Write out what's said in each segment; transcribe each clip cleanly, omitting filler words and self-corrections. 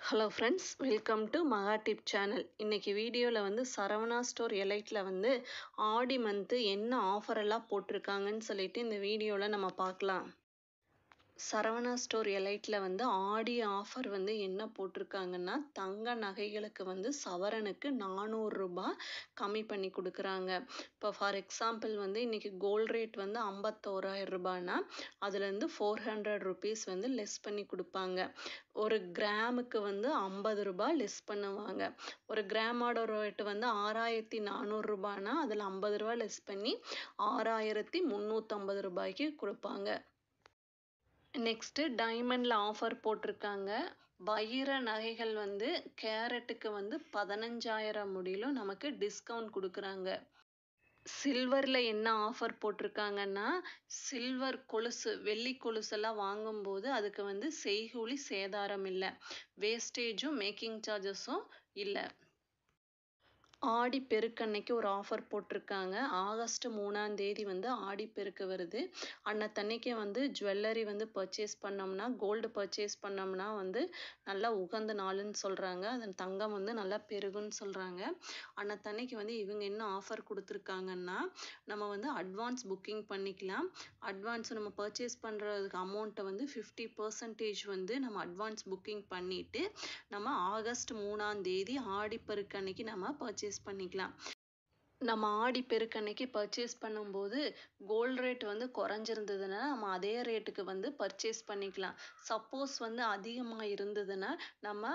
Hello friends, welcome to மகா tip channel. இன்றைக்கி வீடியோவில் வந்து சரவணா ஸ்டோர் எலைட்டில் வந்து ஆடி மந்த்து என்ன ஆஃபர் எல்லாம் போட்டிருக்காங்கன்னு சொல்லிட்டு இந்த வீடியோவில் நம்ம பார்க்கலாம். சரவணா ஸ்டோர் எலைட்டில் வந்து ஆடி ஆஃபர் வந்து என்ன போட்டிருக்காங்கன்னா, தங்க நகைகளுக்கு வந்து சவரனுக்கு 400 ரூபாய் கம்மி பண்ணி கொடுக்குறாங்க. இப்போ ஃபார் எக்ஸாம்பிள் வந்து இன்றைக்கி கோல்ட் ரேட் வந்து 51,000 ரூபாய்னா அதுலேருந்து 400 ருபீஸ் வந்து லெஸ் பண்ணி கொடுப்பாங்க. ஒரு கிராமுக்கு வந்து 50 ரூபாய் லெஸ் பண்ணுவாங்க. ஒரு கிராமோட ரேட்டு வந்து 6,400 ரூபாய்னா அதில் 50 ரூபாய் லெஸ் பண்ணி 6,350 ரூபாய்க்கு கொடுப்பாங்க. நெக்ஸ்ட்டு டைமண்டில் ஆஃபர் போட்டிருக்காங்க. வைர நகைகள் வந்து கேரட்டுக்கு வந்து 15,000 முடியலும் நமக்கு டிஸ்கவுண்ட் கொடுக்குறாங்க. சில்வரில் என்ன ஆஃபர் போட்டிருக்காங்கன்னா, சில்வர் கொலுசு வெள்ளி கொலுசெல்லாம் வாங்கும்போது அதுக்கு வந்து செய்கூலி சேதாரம் இல்லை, வேஸ்டேஜும் மேக்கிங் சார்ஜஸும் இல்லை. ஆடிப்பெருக்கன்னைக்கு ஒரு ஆஃபர் போட்டிருக்காங்க. ஆகஸ்ட் 3ஆம் தேதி வந்து ஆடிப்பெருக்கு வருது. அன்னைக்கு வந்து ஜுவல்லரி வந்து பர்ச்சேஸ் பண்ணோம்னா, கோல்டு பர்ச்சேஸ் பண்ணோம்னா வந்து நல்லா உகந்த நாளுன்னு சொல்கிறாங்க. அதன் தங்கம் வந்து நல்லா பெருகுன்னு சொல்கிறாங்க. அன்னைக்கு வந்து இவங்க என்ன ஆஃபர் கொடுத்துருக்காங்கன்னா, நம்ம வந்து அட்வான்ஸ் புக்கிங் பண்ணிக்கலாம். அட்வான்ஸ் நம்ம பர்ச்சேஸ் பண்ணுறதுக்கு அமௌண்ட்டை வந்து 50% வந்து நம்ம அட்வான்ஸ் புக்கிங் பண்ணிவிட்டு நம்ம ஆகஸ்ட் 3ஆம் தேதி ஆடிப்பெருக்கு அன்னைக்கு நம்ம பர்ச்சேஸ் பண்ணிக்கலாம். நம்ம ஆடிப்பெருக்கன்னைக்கு பர்ச்சேஸ் பண்ணும்போது கோல்ட் ரேட் வந்து குறைஞ்சிருந்ததுன்னா நம்ம அதே ரேட்டுக்கு வந்து பர்ச்சேஸ் பண்ணிக்கலாம். சப்போஸ் வந்து அதிகமாக இருந்ததுன்னா நம்ம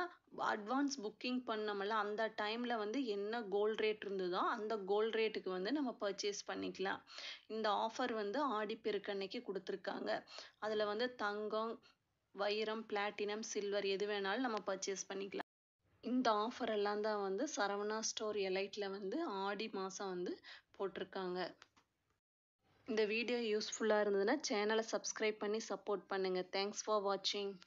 அட்வான்ஸ் புக்கிங் பண்ணோம்ல அந்த டைமில் வந்து என்ன கோல்ட் ரேட் இருந்ததோ அந்த கோல்ட் ரேட்டுக்கு வந்து நம்ம பர்ச்சேஸ் பண்ணிக்கலாம். இந்த ஆஃபர் வந்து ஆடிப்பெருக்கன்னைக்கு கொடுத்துருக்காங்க. அதில் வந்து தங்கம், வைரம், பிளாட்டினம், சில்வர் எது வேணாலும் நம்ம பர்ச்சேஸ் பண்ணிக்கலாம். இந்த ஆஃபர் எல்லாம் தான் வந்து சரவணா ஸ்டோர் எலைட்டில் வந்து ஆடி மாதம் வந்து போட்டிருக்காங்க. இந்த வீடியோ யூஸ்ஃபுல்லாக இருந்ததுன்னா சேனலை சப்ஸ்கிரைப் பண்ணி சப்போர்ட் பண்ணுங்கள். தேங்க்ஸ் ஃபார் வாட்சிங்.